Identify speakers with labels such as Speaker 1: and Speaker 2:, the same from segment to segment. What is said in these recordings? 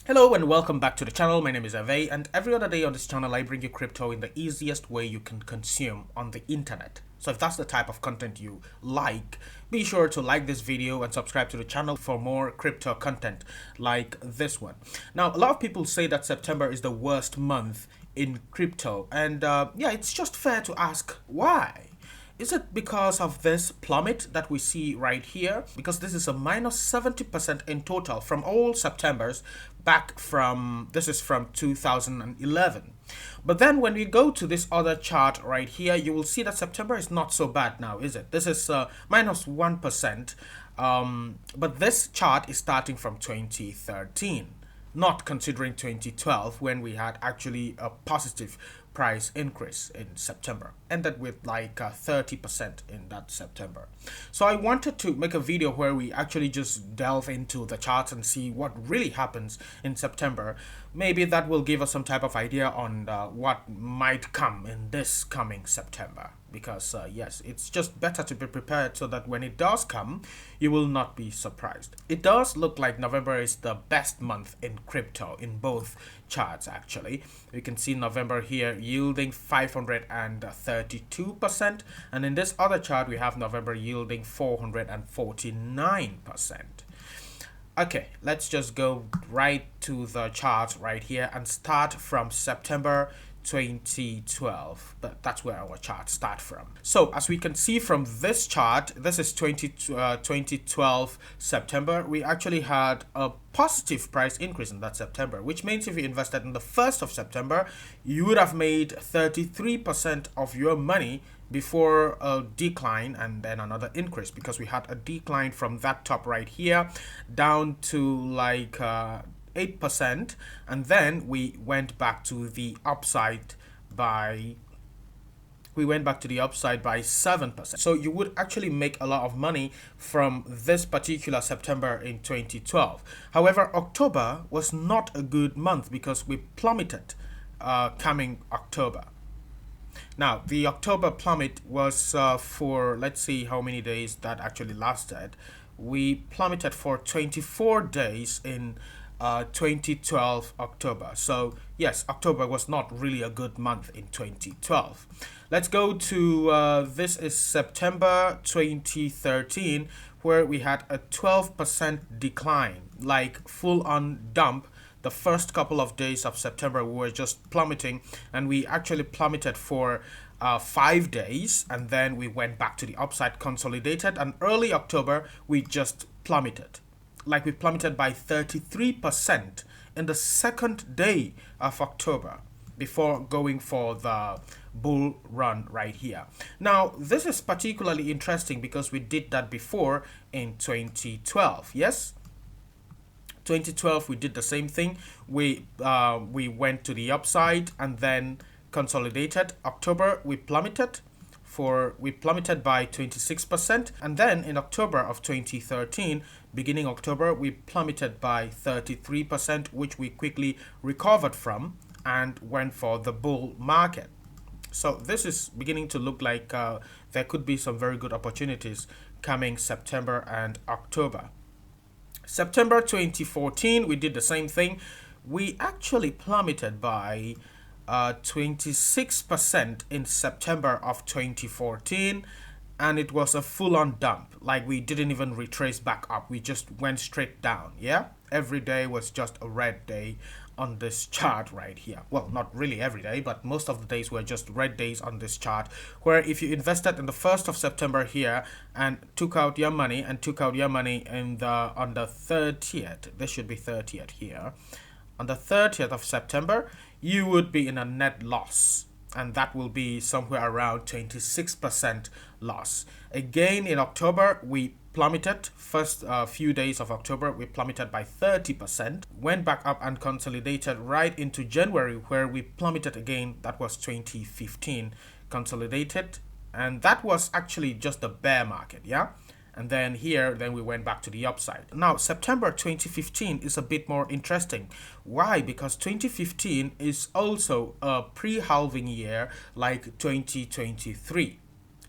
Speaker 1: Hello and welcome back to the channel. My name is Herve, and every other day on this channel I bring you crypto in the easiest way you can consume on the internet. So if that's the type of content you like, be sure to like this video and subscribe to the channel for more crypto content like this one. Now, a lot of people say that September is the worst month in crypto, and yeah, it's just fair to ask why. Is it because of this plummet that we see right here? Because this is a minus 70% in total from all Septembers back from, this is from 2011. But then when we go to this other chart right here, you will see that September is not so bad now, is it? This is minus 1%. But this chart is starting from 2013. Not considering 2012 when we had actually a positive price increase in September, ended with like 30% in that September. So I wanted to make a video where we actually just delve into the charts and see what really happens in September. Maybe that will give us some type of idea on what might come in this coming September. Because yes, it's just better to be prepared so that when it does come, you will not be surprised. It does look like November is the best month in crypto in both charts actually. You can see November here yielding 532%, and in this other chart we have November yielding 449%. Okay, let's just go right to the chart right here and start from September 2012. That's where our chart start from. So as we can see from this chart, this is 2012 September. We actually had a positive price increase in that September, which means if you invested in the 1st of September, you would have made 33% of your money before a decline and then another increase, because we had a decline from that top right here down to like 8%, and then we went back to the upside by 7%. So you would actually make a lot of money from this particular September in 2012. However, October was not a good month because we plummeted coming October. Now, the October plummet was for, let's see how many days that actually lasted. We plummeted for 24 days in 2012 October. So yes, October was not really a good month in 2012. Let's go to this is September 2013, where we had a 12% decline, like full on dump. The first couple of days of September we were just plummeting, and we actually plummeted for 5 days, and then we went back to the upside, consolidated, and early October we just plummeted. Like we plummeted by 33% in the second day of October before going for the bull run right here. Now, this is particularly interesting because we did that before in 2012. Yes? 2012 we did the same thing. We went to the upside and then consolidated. October we plummeted by 26%, and then in October of 2013, beginning October, we plummeted by 33%, which we quickly recovered from and went for the bull market. So this is beginning to look like there could be some very good opportunities coming September and October. September 2014, we did the same thing. We actually plummeted by 26% in September of 2014, and it was a full-on dump. Like we didn't even retrace back up, we just went straight down. Yeah, every day was just a red day on this chart right here. Well, not really every day, but most of the days were just red days on this chart, where if you invested in the 1st of September here and took out your money in the on the 30th, this should be 30th here, on the 30th of September, you would be in a net loss, and that will be somewhere around 26% loss. Again, in October, we plummeted. First few days of October, we plummeted by 30%, went back up and consolidated right into January, where we plummeted again. That was 2015, consolidated, and that was actually just the bear market, yeah? And then here, then we went back to the upside. Now, September 2015 is a bit more interesting. Why? Because 2015 is also a pre-halving year like 2023.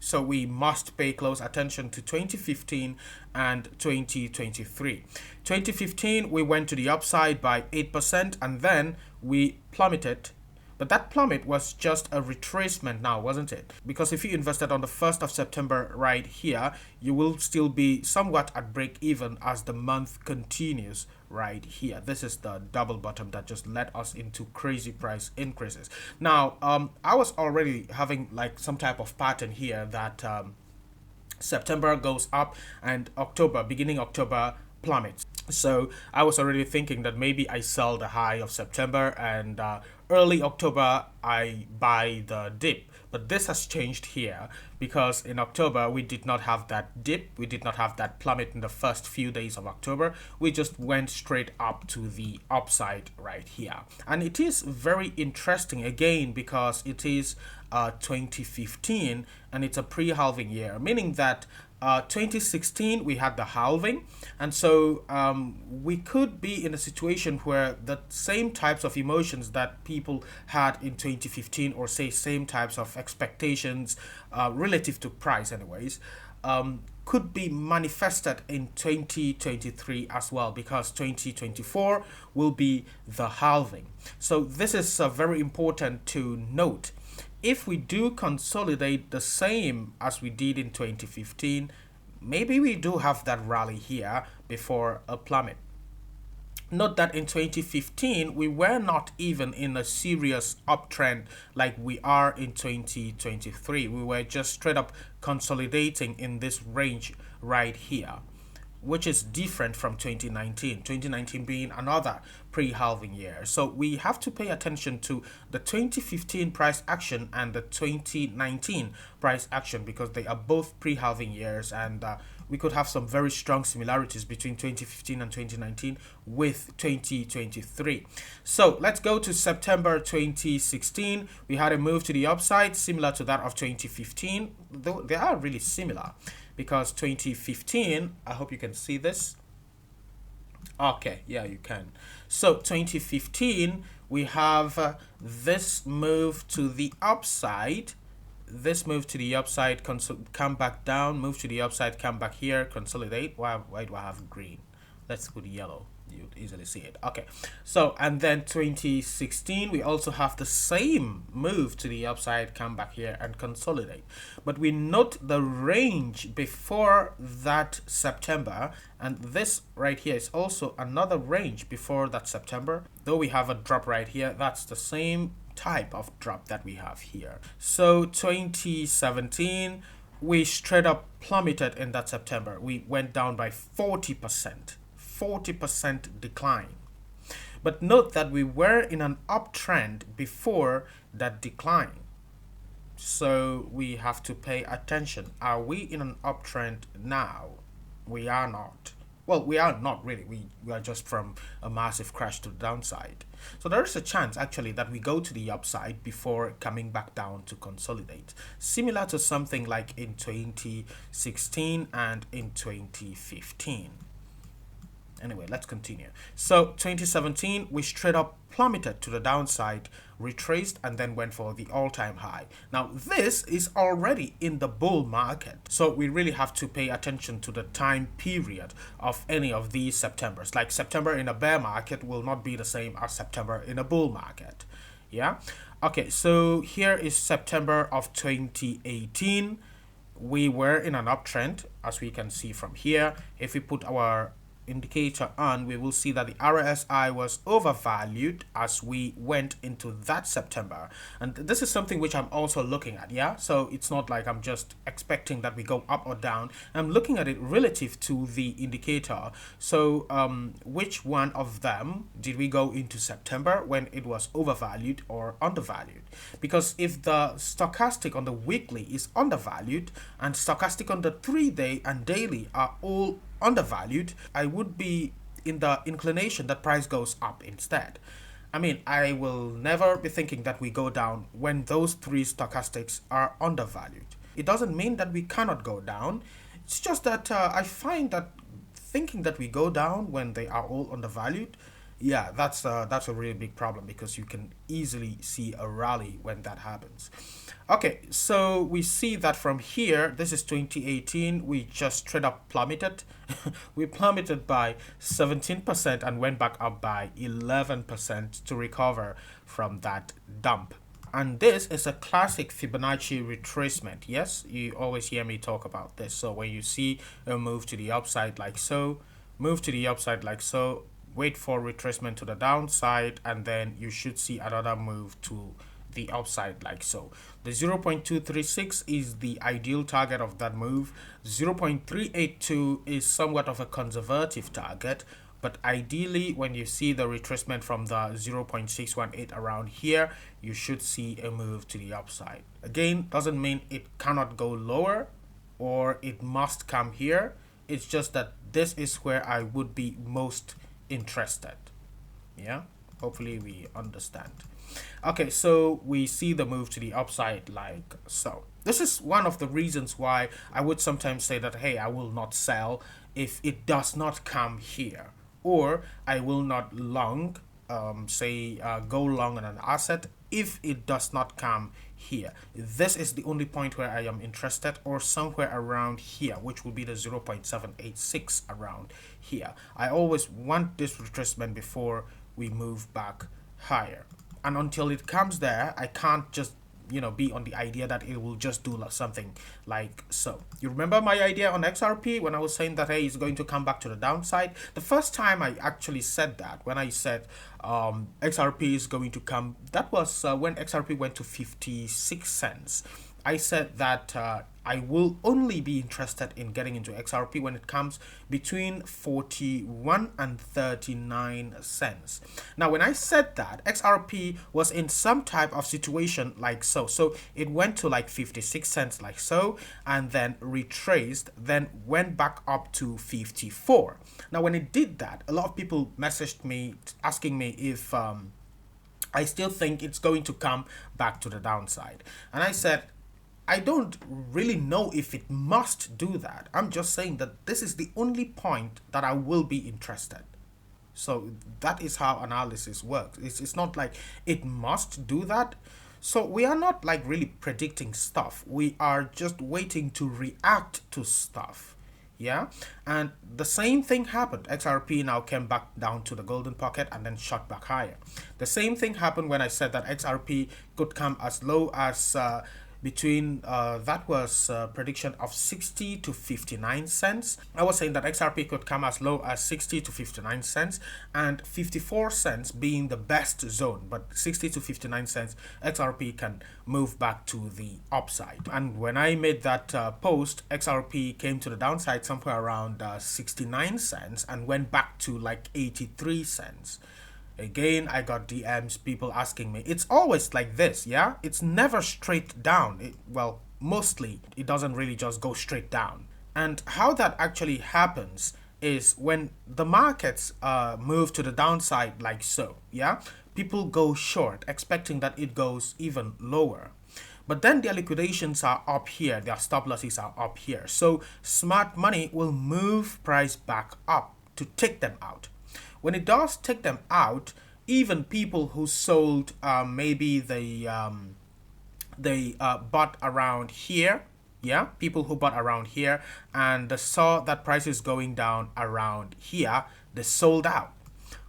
Speaker 1: So we must pay close attention to 2015 and 2023. 2015, we went to the upside by 8% and then we plummeted. But that plummet was just a retracement now, wasn't it? Because if you invested on the 1st of September right here, you will still be somewhat at break even as the month continues right here. This is the double bottom that just led us into crazy price increases. Now, I was already having like some type of pattern here that September goes up and October, beginning October, plummets. So I was already thinking that maybe I sell the high of September and early October I buy the dip. But this has changed here because in October we did not have that dip. We did not have that plummet in the first few days of October. We just went straight up to the upside right here. And it is very interesting again because it is 2015 and it's a pre-halving year, meaning that 2016 we had the halving, and so we could be in a situation where the same types of emotions that people had in 2015, or say same types of expectations relative to price anyways, could be manifested in 2023 as well, because 2024 will be the halving. So this is very important to note. If we do consolidate the same as we did in 2015, maybe we do have that rally here before a plummet. Note that in 2015, we were not even in a serious uptrend like we are in 2023. We were just straight up consolidating in this range right here, which is different from 2019. 2019 being another pre-halving year. So we have to pay attention to the 2015 price action and the 2019 price action because they are both pre-halving years, and we could have some very strong similarities between 2015 and 2019 with 2023. So let's go to September 2016. We had a move to the upside similar to that of 2015, though they are really similar. Because 2015, I hope you can see this. Okay, yeah, you can. So 2015, we have this move to the upside. This move to the upside, come back down, move to the upside, come back here, consolidate. Why do I have green? Let's put yellow. You'd easily see it. Okay, so and then 2016 we also have the same move to the upside, come back here and consolidate, but we note the range before that September, and this right here is also another range before that September. Though we have a drop right here, that's the same type of drop that we have here. So 2017 we straight up plummeted in that September. We went down by 40%. 40% decline. But note that we were in an uptrend before that decline. So we have to pay attention. Are we in an uptrend now? We are not. Well, we are not really. We are just from a massive crash to the downside. So there is a chance actually that we go to the upside before coming back down to consolidate. Similar to something like in 2016 and in 2015. Anyway, let's continue. So 2017, we straight up plummeted to the downside, retraced, and then went for the all-time high. Now, this is already in the bull market. So we really have to pay attention to the time period of any of these Septembers. Like September in a bear market will not be the same as September in a bull market. Yeah? Okay, so here is September of 2018. We were in an uptrend, as we can see from here. If we put our indicator on, we will see that the RSI was overvalued as we went into that September, and this is something which I'm also looking at. Yeah, so it's not like I'm just expecting that we go up or down. I'm looking at it relative to the indicator. So which one of them did we go into September when it was overvalued or undervalued? Because if the stochastic on the weekly is undervalued and stochastic on the 3-day and daily are all undervalued, I would be in the inclination that price goes up instead. I mean, I will never be thinking that we go down when those three stochastics are undervalued. It doesn't mean that we cannot go down. It's just that I find that thinking that we go down when they are all undervalued Yeah, that's a really big problem because you can easily see a rally when that happens. Okay, so we see that from here, this is 2018, we just straight up plummeted. We plummeted by 17% and went back up by 11% to recover from that dump. And this is a classic Fibonacci retracement. Yes, you always hear me talk about this. So when you see a move to the upside like so, move to the upside like so, wait for retracement to the downside, and then you should see another move to the upside like so. The 0.236 is the ideal target of that move. 0.382 is somewhat of a conservative target, but ideally when you see the retracement from the 0.618 around here, you should see a move to the upside. Again, doesn't mean it cannot go lower or it must come here. It's just that this is where I would be most interested. Yeah, hopefully we understand. Okay, so we see the move to the upside like so. This is one of the reasons why I would sometimes say that, hey, I will not sell if it does not come here, or I will not long, go long on an asset if it does not come here. This is the only point where I am interested, or somewhere around here, which will be the 0.786 around here. I always want this retracement before we move back higher, and until it comes there, I can't just be on the idea that it will just do something like so. You remember my idea on XRP when I was saying that, hey, it's going to come back to the downside? The first time I actually said that, when I said XRP is going to come, that was when XRP went to 56 cents. I said that I will only be interested in getting into XRP when it comes between 41 and 39 cents. Now, when I said that, XRP was in some type of situation like so. So it went to like 56 cents like so, and then retraced, then went back up to 54. Now, when it did that, a lot of people messaged me asking me if I still think it's going to come back to the downside. And I said, I don't really know if it must do that. I'm just saying that this is the only point that I will be interested. So that is how analysis works. It's not like it must do that. So we are not like really predicting stuff. We are just waiting to react to stuff. Yeah, and the same thing happened. XRP now came back down to the golden pocket and then shot back higher. The same thing happened when I said that XRP could come as low as between that was prediction of 60 to 59 cents. I was saying that XRP could come as low as 60 to 59 cents, and 54 cents being the best zone, but 60 to 59 cents XRP can move back to the upside. And when I made that post, XRP came to the downside somewhere around 69 cents and went back to like 83 cents. Again, I got DMs, people asking me. It's always like this, yeah? It's never straight down. Well, mostly, it doesn't really just go straight down. And how that actually happens is when the markets move to the downside like so, yeah? People go short, expecting that it goes even lower. But then their liquidations are up here, their stop losses are up here. So smart money will move price back up to take them out. When it does take them out, even people who sold maybe they bought around here, yeah, people who bought around here and they saw that price is going down around here, they sold out.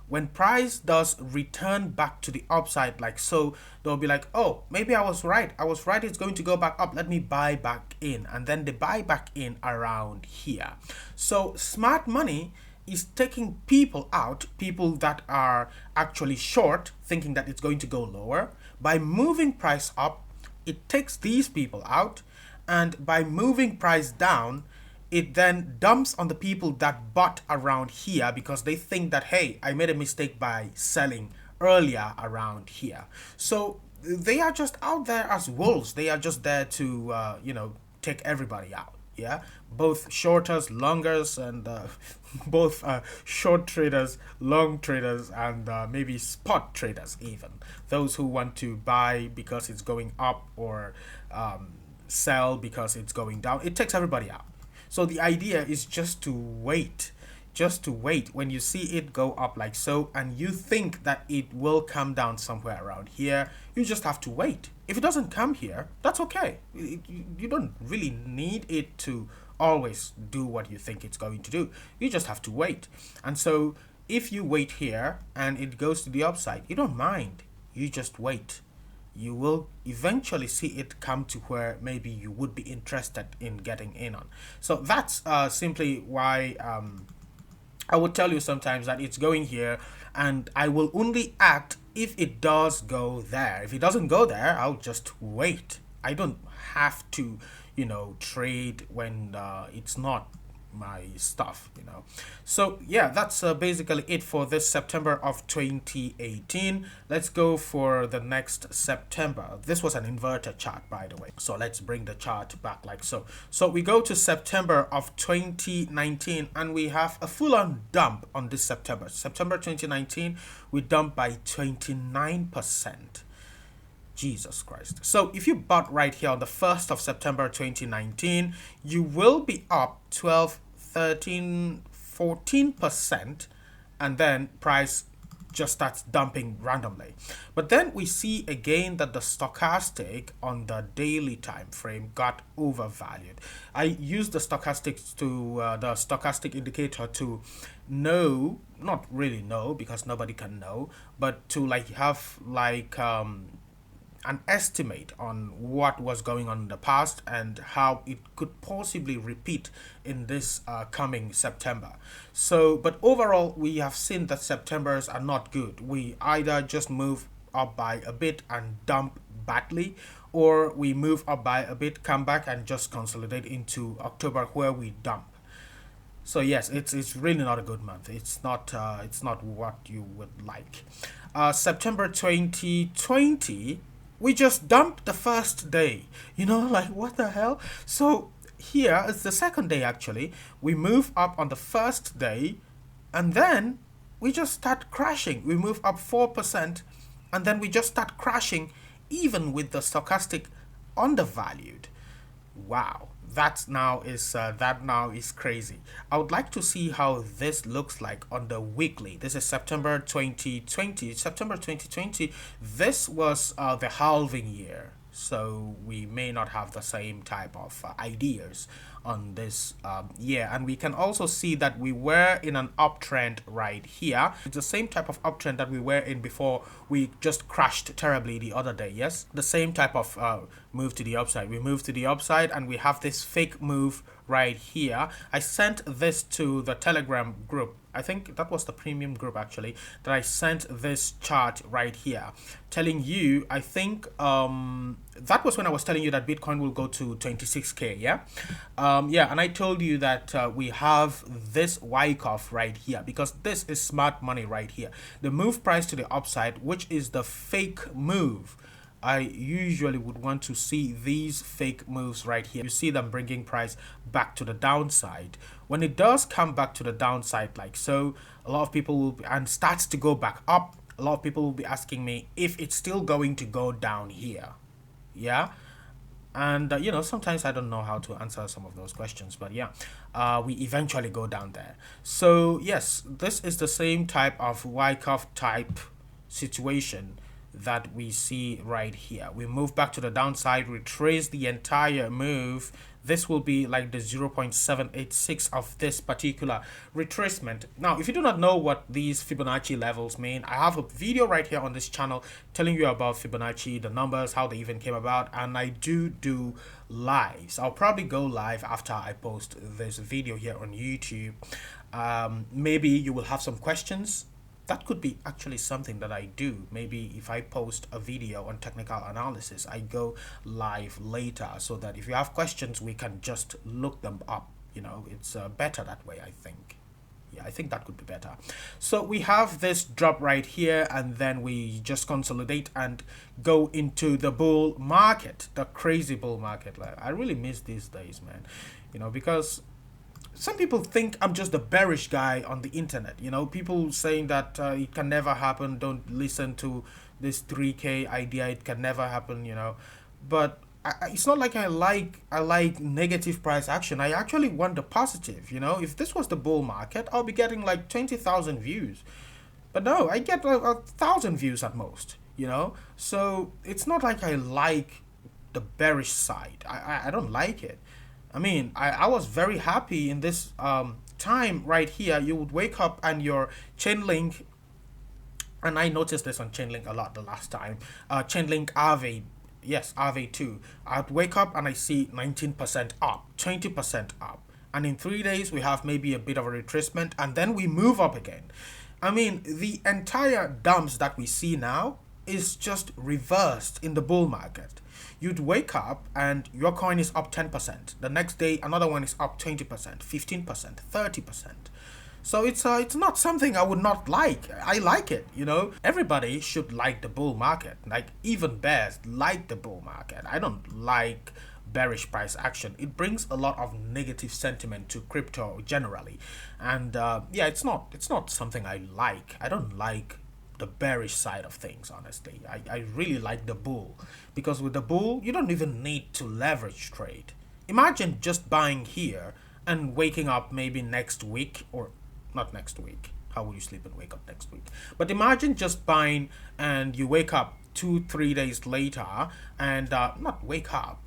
Speaker 1: When price does return back to the upside like so, they'll be like, oh, maybe I was right, it's going to go back up, let me buy back in. And then they buy back in around here. So smart money is taking people out, people that are actually short, thinking that it's going to go lower. By moving price up, it takes these people out, and by moving price down, it then dumps on the people that bought around here because they think that, hey, I made a mistake by selling earlier around here. So they are just out there as wolves. They are just there to take everybody out. Yeah, both shorters, longers, and both short traders, long traders, and maybe spot traders even. Those who want to buy because it's going up or sell because it's going down. It takes everybody out. So the idea is just to wait. just to wait. When you see it go up like so and you think that it will come down somewhere around here, you just have to wait. If it doesn't come here, that's okay. You don't really need it to always do what you think it's going to do. You just have to wait. And so if you wait here and it goes to the upside, you don't mind. You just wait. You will eventually see it come to where maybe you would be interested in getting in on. So that's simply why I would tell you sometimes that it's going here, and I will only act if it does go there. If it doesn't go there, I'll just wait. I don't have to, trade when it's not my stuff. So yeah, that's basically it for this September of 2018. Let's go for the next September. This was an inverted chart, by the way, so let's bring the chart back like so. So we go to September of 2019 and we have a full-on dump on this September 2019. We dumped by 29%. Jesus Christ. So if you bought right here on the 1st of September 2019, you will be up 12, 13, 14%, and then price just starts dumping randomly. But then we see again that the stochastic on the daily time frame got overvalued. I used the stochastics to the stochastic indicator to know, not really know because nobody can know, but to have an estimate on what was going on in the past and how it could possibly repeat in this coming September. So, but overall, we have seen that Septembers are not good. We either just move up by a bit and dump badly, or we move up by a bit, come back and just consolidate into October where we dump. So yes, it's really not a good month. It's not what you would like. September 2020. We just dumped the first day, what the hell? So here it's the second day actually. We move up on the first day and then we just start crashing. We move up 4% and then we just start crashing even with the stochastic undervalued. Wow. That now is crazy. I would like to see how this looks like on the weekly. This is September 2020. September 2020, this was the halving year. So we may not have the same type of ideas on this year. And we can also see that we were in an uptrend right here. It's the same type of uptrend that we were in before we just crashed terribly the other day. Yes, the same type of move to the upside. We moved to the upside and we have this fake move right here. I sent this to the Telegram group. I think that was the premium group actually, that I sent this chart right here telling you, I think that was when I was telling you that Bitcoin will go to 26k. Yeah, and I told you that we have this Wyckoff right here because this is smart money right here, the move price to the upside, which is the fake move. I usually would want to see these fake moves right here. You see them bringing price back to the downside. When it does come back to the downside like so, a lot of people will be, and starts to go back up, a lot of people will be asking me if it's still going to go down here. Yeah, and sometimes I don't know how to answer some of those questions, but yeah, we eventually go down there. So yes, this is the same type of Wyckoff type situation that we see right here. We move back to the downside, retrace the entire move. This will be like the 0.786 of this particular retracement. Now, if you do not know what these Fibonacci levels mean, I have a video right here on this channel telling you about Fibonacci, the numbers, how they even came about, and I do lives. I'll probably go live after I post this video here on YouTube. Maybe you will have some questions. That could be actually something that I do. Maybe if I post a video on technical analysis, I go live later so that if you have questions, we can just look them up. It's better that way, I think. Yeah, I think that could be better. So we have this drop right here, and then we just consolidate and go into the bull market, the crazy bull market. I really miss these days, man, because some people think I'm just the bearish guy on the internet. People saying that it can never happen. Don't listen to this 3K idea. It can never happen, But it's not like I like negative price action. I actually want the positive. You know, if this was the bull market, I'll be getting like 20,000 views. But no, I get 1,000 views at most. You know, so it's not like I like the bearish side. I don't like it. I mean, I was very happy in this time right here. You would wake up and your chain link, and I noticed this on Chainlink a lot the last time. Chainlink Herve, yes, Herve too. I'd wake up and I see 19% up, 20% up. And in 3 days, we have maybe a bit of a retracement and then we move up again. I mean, the entire dumps that we see now is just reversed in the bull market. You'd wake up and your coin is up 10%. The next day, another one is up 20%, 15%, 30%. So it's not something I would not like. I like it, you know. Everybody should like the bull market. Like even bears like the bull market. I don't like bearish price action. It brings a lot of negative sentiment to crypto generally, and yeah, it's not something I like. I don't like the bearish side of things, honestly. I really like the bull, because with the bull you don't even need to leverage trade. Imagine just buying here and waking up maybe next week, or not next week. How will you sleep and wake up next week? But imagine just buying and you wake up 2-3 days later and not wake up.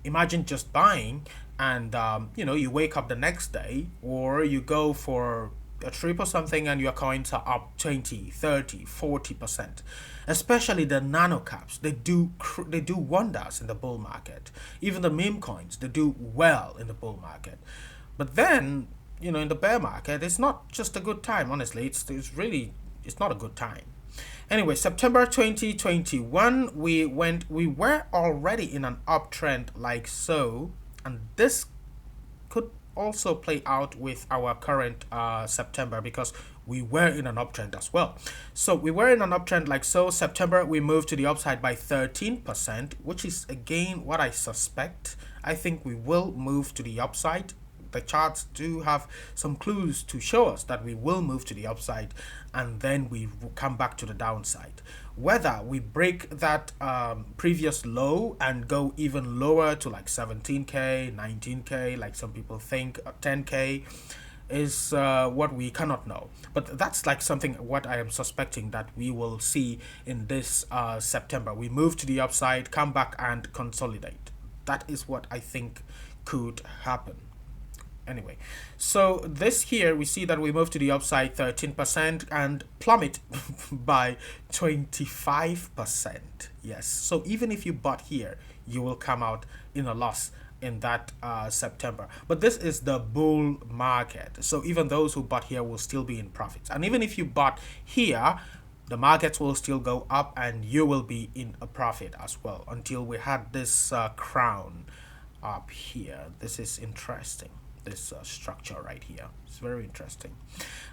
Speaker 1: Imagine just buying and you know, you wake up the next day, or you go for a trip or something and your coins are up 20, 30, 40%. Especially the nano caps, they do wonders in the bull market. Even the meme coins, they do well in the bull market. But then, you know, in the bear market, it's not just a good time, honestly. It's not a good time. Anyway, September 2021, we were already in an uptrend like so, and this could also play out with our current September, because we were in an uptrend as well. So we were in an uptrend like so. September, we moved to the upside by 13%, which is again what I suspect. I think we will move to the upside. The charts do have some clues to show us that we will move to the upside, and then we will come back to the downside. Whether we break that previous low and go even lower to like 17k, 19k, like some people think, 10k, is what we cannot know. But that's like something what I am suspecting that we will see in this September. We move to the upside, come back and consolidate. That is what I think could happen. Anyway, so this here, we see that we move to the upside 13% and plummet by 25%. Yes, so even if you bought here, you will come out in a loss in that September. But this is the bull market, so even those who bought here will still be in profits. And even if you bought here, the markets will still go up and you will be in a profit as well, until we had this crown up here. This is interesting. This structure right here, it's very interesting.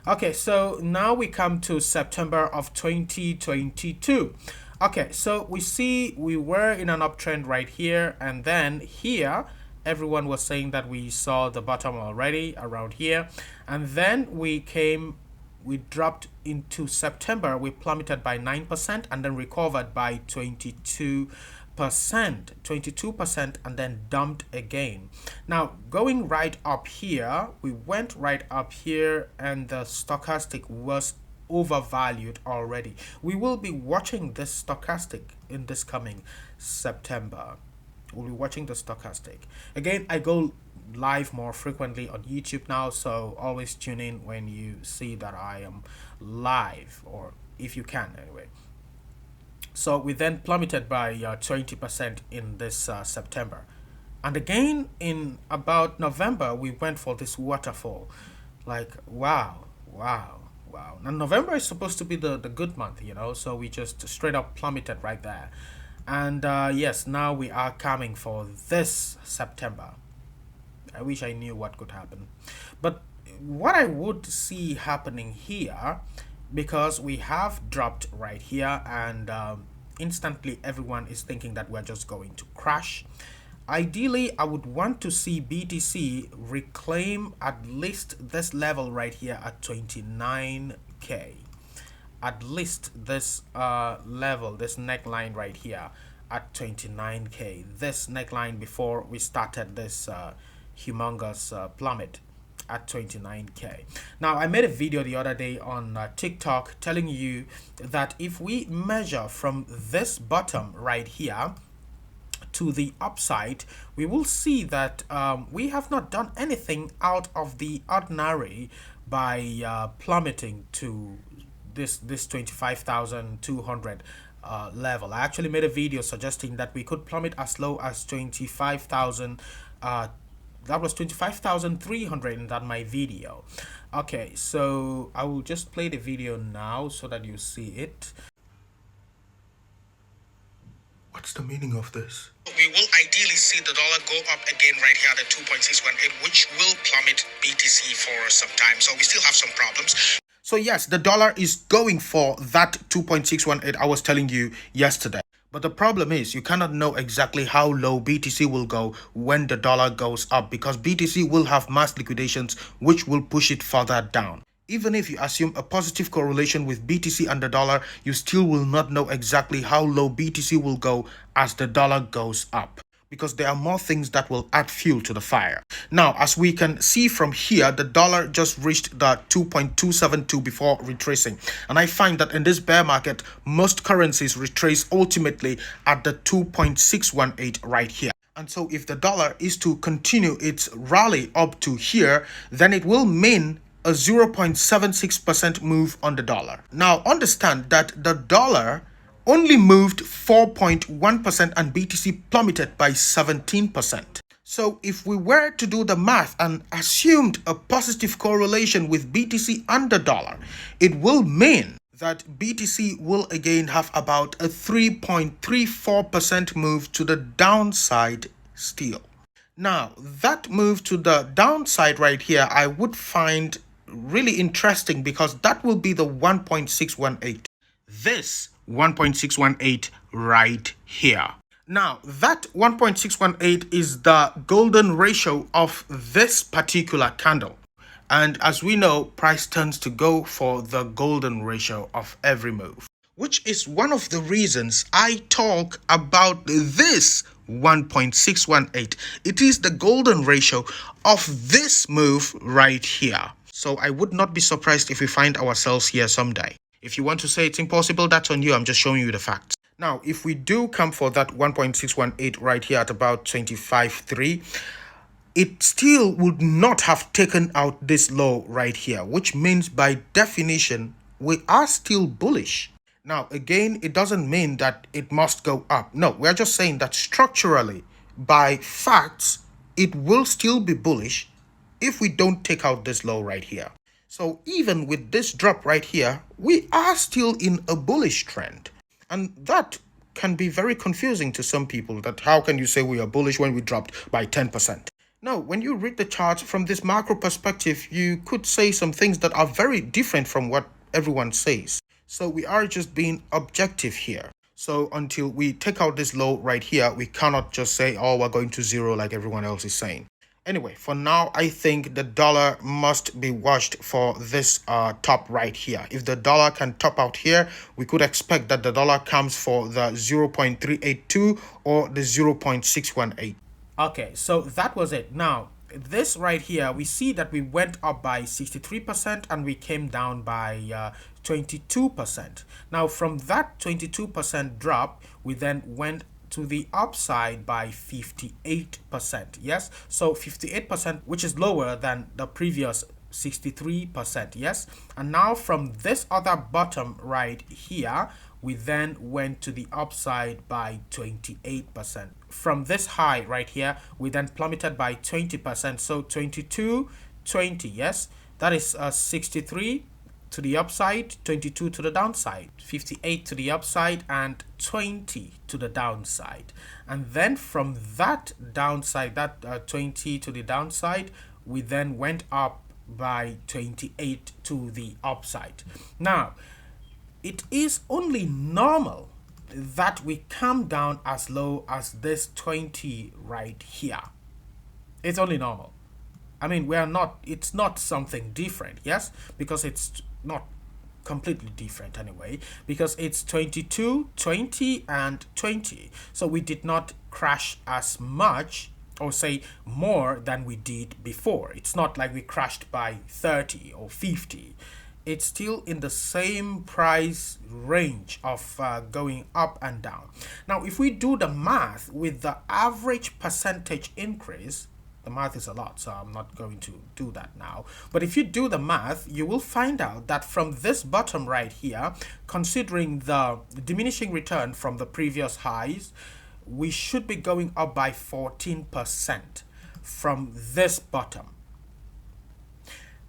Speaker 1: Okay, so now we come to September of 2022. Okay, so we see we were in an uptrend right here, and then here everyone was saying that we saw the bottom already around here, and then we dropped into September. We plummeted by 9% and then recovered by 22%, and then dumped again. Now going right up here, we went right up here and the stochastic was overvalued already. We will be watching this stochastic in this coming September. We'll be watching the stochastic. Again, I go live more frequently on YouTube now, so always tune in when you see that I am live, or if you can anyway. So we then plummeted by 20% in this September. And again in about November, we went for this waterfall. Like, wow. And November is supposed to be the good month, you know, so we just straight up plummeted right there. And yes, now we are coming for this September. I wish I knew what could happen. But what I would see happening here, because we have dropped right here and instantly everyone is thinking that we're just going to crash. Ideally, I would want to see BTC reclaim at least this level right here at 29k. At least this level, this neckline right here at 29k. This neckline before we started this humongous plummet at 29k. Now, I made a video the other day on TikTok telling you that if we measure from this bottom right here to the upside, we will see that we have not done anything out of the ordinary by plummeting to this 25,200 level. I actually made a video suggesting that we could plummet as low as 25,000. That was 25,300 in that my video. Okay, so I will just play the video now so that you see it. What's the meaning of this? We will ideally see the dollar go up again right here at 2.618, which will plummet BTC for some time. So we still have some problems. So yes, the dollar is going for that 2.618 I was telling you yesterday. But the problem is you cannot know exactly how low BTC will go when the dollar goes up, because BTC will have mass liquidations which will push it further down. Even if you assume a positive correlation with BTC and the dollar, you still will not know exactly how low BTC will go as the dollar goes up, because there are more things that will add fuel to the fire. Now, as we can see from here, the dollar just reached the 2.272 before retracing. And I find that in this bear market, most currencies retrace ultimately at the 2.618 right here. And so if the dollar is to continue its rally up to here, then it will mean a 0.76% move on the dollar. Now, understand that the dollar only moved 4.1% and BTC plummeted by 17%. So if we were to do the math and assumed a positive correlation with BTC and the dollar, it will mean that BTC will again have about a 3.34% move to the downside still. Now, that move to the downside right here, I would find really interesting, because that will be the 1.618. This 1.618 right here. Now, that 1.618 is the golden ratio of this particular candle. And as we know, price tends to go for the golden ratio of every move, which is one of the reasons I talk about this 1.618. It is the golden ratio of this move right here. So I would not be surprised if we find ourselves here someday. If you want to say it's impossible, that's on you. I'm just showing you the facts. Now, if we do come for that 1.618 right here at about 25.3, it still would not have taken out this low right here, which means by definition, we are still bullish. Now, again, it doesn't mean that it must go up. No, we're just saying that structurally, by facts, it will still be bullish if we don't take out this low right here. So even with this drop right here, we are still in a bullish trend. And that can be very confusing to some people, that how can you say we are bullish when we dropped by 10%? No, when you read the chart from this macro perspective, you could say some things that are very different from what everyone says. So we are just being objective here. So until we take out this low right here, we cannot just say, oh, we're going to zero like everyone else is saying. Anyway, for now, I think the dollar must be watched for this top right here. If the dollar can top out here, we could expect that the dollar comes for the 0.382 or the 0.618. Okay, so that was it. Now, this right here, we see that we went up by 63% and we came down by 22%. Now, from that 22% drop, we then went to the upside by 58%. Yes, so 58%, which is lower than the previous 63%. Yes, and now from this other bottom right here, we then went to the upside by 28%. From this high right here, we then plummeted by 20%. So 22, 20. Yes, that is 63 to the upside, 22 to the downside, 58 to the upside, and 20 to the downside. And then from that downside, that 20 to the downside, we then went up by 28 to the upside. Now, it is only normal that we come down as low as this 20 right here. It's only normal. I mean, it's not something different, yes, because it's not completely different anyway, because it's 22, 20, and 20. So we did not crash as much, or say more, than we did before. It's not like we crashed by 30 or 50. It's still in the same price range of going up and down. Now, if we do the math with the average percentage increase, the math is a lot, so I'm not going to do that now. But if you do the math, you will find out that from this bottom right here, considering the diminishing return from the previous highs, we should be going up by 14% from this bottom.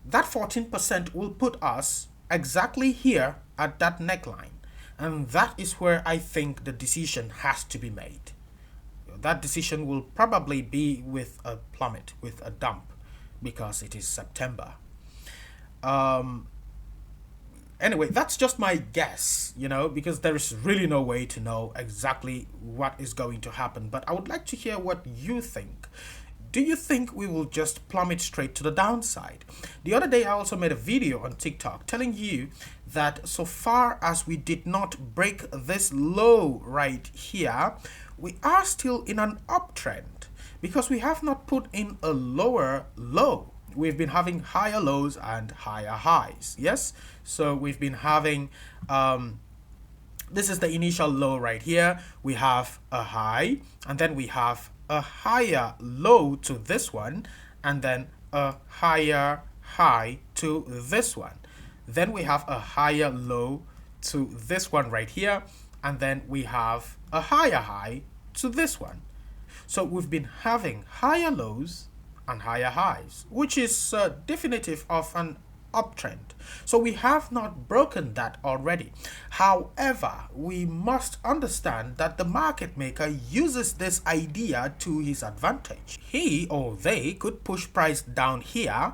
Speaker 1: That 14% will put us exactly here at that neckline. And that is where I think the decision has to be made. That decision will probably be with a plummet, with a dump, because it is September. Anyway, that's just my guess, because there is really no way to know exactly what is going to happen. But I would like to hear what you think. Do you think we will just plummet straight to the downside? The other day, I also made a video on TikTok telling you that so far as we did not break this low right here, we are still in an uptrend because we have not put in a lower low. We've been having higher lows and higher highs. Yes, so we've been having this is the initial low right here. We have a high, and then we have a higher low to this one, and then a higher high to this one. Then we have a higher low to this one right here, and then we have a higher high to this one. So we've been having higher lows and higher highs, which is definitive of an uptrend. So we have not broken that already. However, we must understand that the market maker uses this idea to his advantage. He or they could push price down here,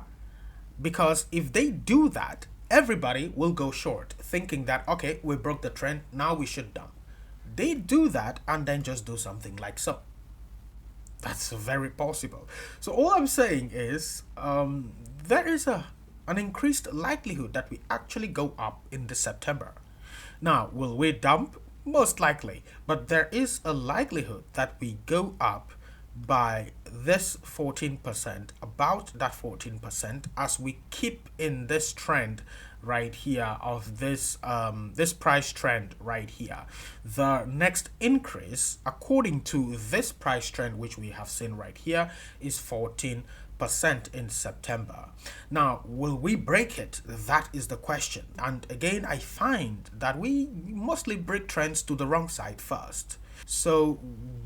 Speaker 1: because if they do that, everybody will go short, thinking that, okay, we broke the trend, now we should dump. They do that and then just do something like so. That's very possible. So all I'm saying is there is an increased likelihood that we actually go up in this September. Now, will we dump? Most likely. But there is a likelihood that we go up by this 14%, about that 14%, as we keep in this trend right here of this this price trend right here. The next increase, according to this price trend which we have seen right here, is 14% in September. Now, will we break it? That is the question. And again, I find that we mostly break trends to the wrong side first. So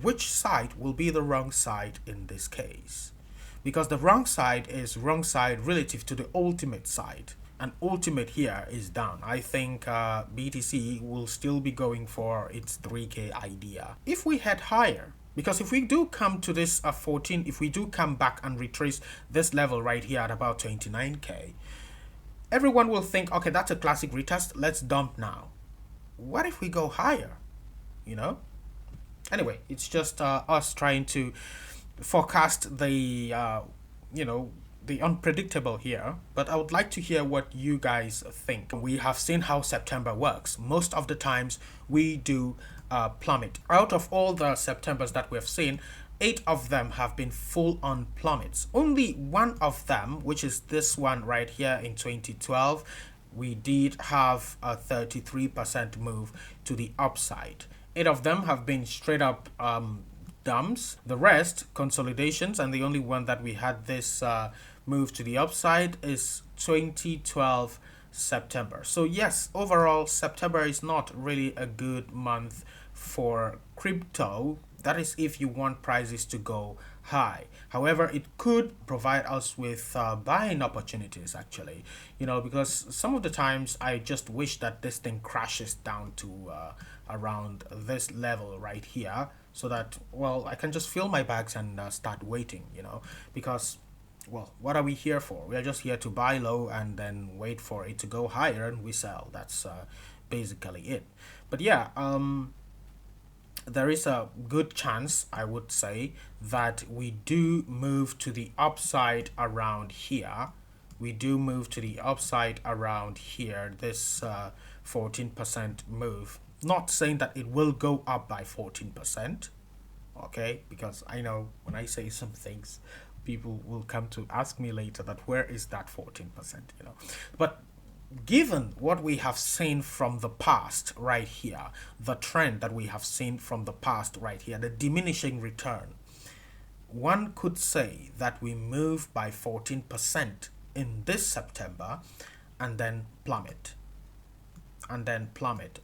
Speaker 1: which side will be the wrong side in this case? Because the wrong side is wrong side relative to the ultimate side. And ultimate here is down. I think BTC will still be going for its 3K idea. If we head higher, because if we do come to this 14, if we do come back and retrace this level right here at about 29K, everyone will think, okay, that's a classic retest, let's dump now. What if we go higher? Anyway, it's just us trying to forecast the the unpredictable here, but I would like to hear what you guys think. We have seen how September works. Most of the times we do plummet. Out of all the Septembers that we have seen, 8 of them have been full on plummets. Only one of them, which is this one right here in 2012, we did have a 33% move to the upside. 8 of them have been straight up dumps. The rest, consolidations, and the only one that we had this move to the upside is 2012 September. So yes, overall, September is not really a good month for crypto. That is if you want prices to go high. However, it could provide us with buying opportunities actually, because some of the times I just wish that this thing crashes down to around this level right here, so that, well, I can just fill my bags and start waiting, because, well, what are we here for? We are just here to buy low and then wait for it to go higher and we sell. That's basically it. But yeah, there is a good chance, I would say, that we do move to the upside around here. we do move to the upside around here, this 14% move. Not saying that it will go up by 14%, okay, because I know when I say some things, people will come to ask me later that where is that 14%, but given what we have seen from the past right here, the trend that we have seen from the past right here, the diminishing return, one could say that we move by 14% in this September and then plummet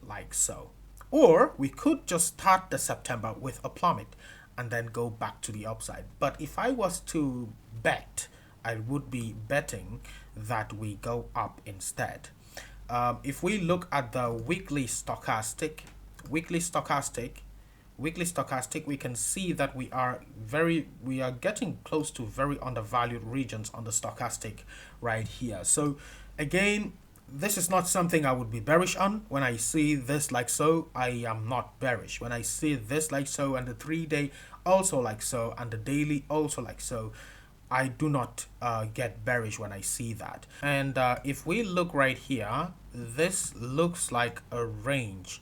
Speaker 1: like so. Or we could just start the September with a plummet and then go back to the upside. But if I was to bet, I would be betting that we go up instead. If we look at the weekly stochastic, we can see that we are getting close to very undervalued regions on the stochastic right here. So again, this is not something I would be bearish on. When I see this like so, I am not bearish. When I see this like so, and the 3-day also like so, and the daily also like so, I do not get bearish when I see that. And if we look right here, this looks like a range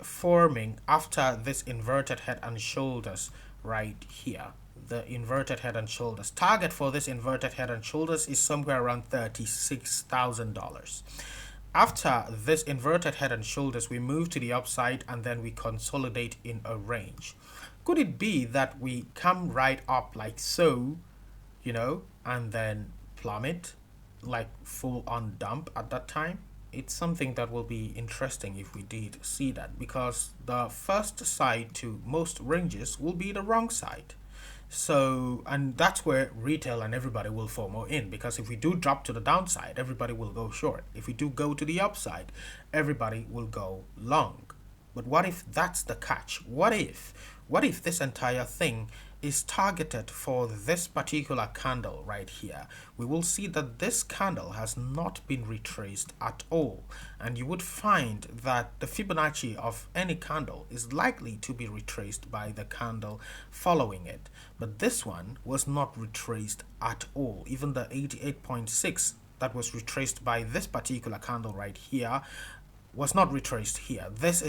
Speaker 1: forming after this inverted head and shoulders right here. The inverted head and shoulders target for this inverted head and shoulders is somewhere around $36,000. After this inverted head and shoulders, we move to the upside and then we consolidate in a range. Could it be that we come right up like so, and then plummet, like full on dump at that time? It's something that will be interesting if we did see that, because the first side to most ranges will be the wrong side. So, and that's where retail and everybody will FOMO in, because if we do drop to the downside, everybody will go short. If we do go to the upside, everybody will go long. But what if that's the catch? What if this entire thing is targeted for this particular candle right here? We will see that this candle has not been retraced at all, and you would find that the Fibonacci of any candle is likely to be retraced by the candle following it, but this one was not retraced at all. Even the 88.6 that was retraced by this particular candle right here was not retraced here. This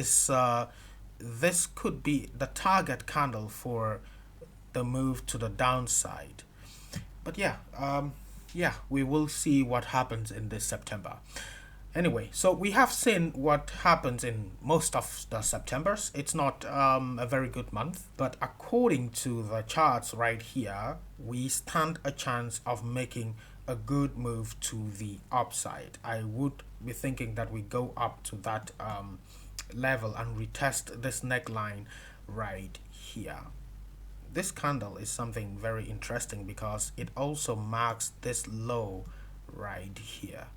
Speaker 1: could be the target candle for the move to the downside. But yeah, we will see what happens in this September. Anyway, so we have seen what happens in most of the Septembers. It's not a very good month, but according to the charts right here, we stand a chance of making a good move to the upside. I would be thinking that we go up to that level and retest this neckline right here. This candle is something very interesting because it also marks this low right here.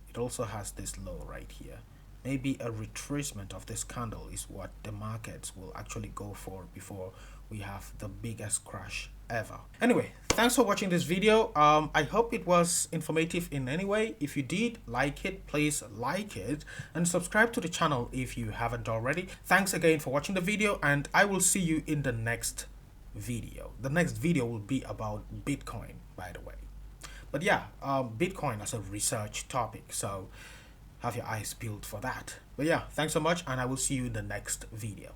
Speaker 1: It also has this low right here. Maybe a retracement of this candle is what the markets will actually go for before we have the biggest crash ever. Anyway, thanks for watching this video. I hope it was informative in any way. If you did like it, please like it and subscribe to the channel if you haven't already. Thanks again for watching the video, and I will see you in the next video. The next video will be about Bitcoin, by the way. But yeah, Bitcoin as a research topic, so have your eyes peeled for that. But yeah, thanks so much, and I will see you in the next video.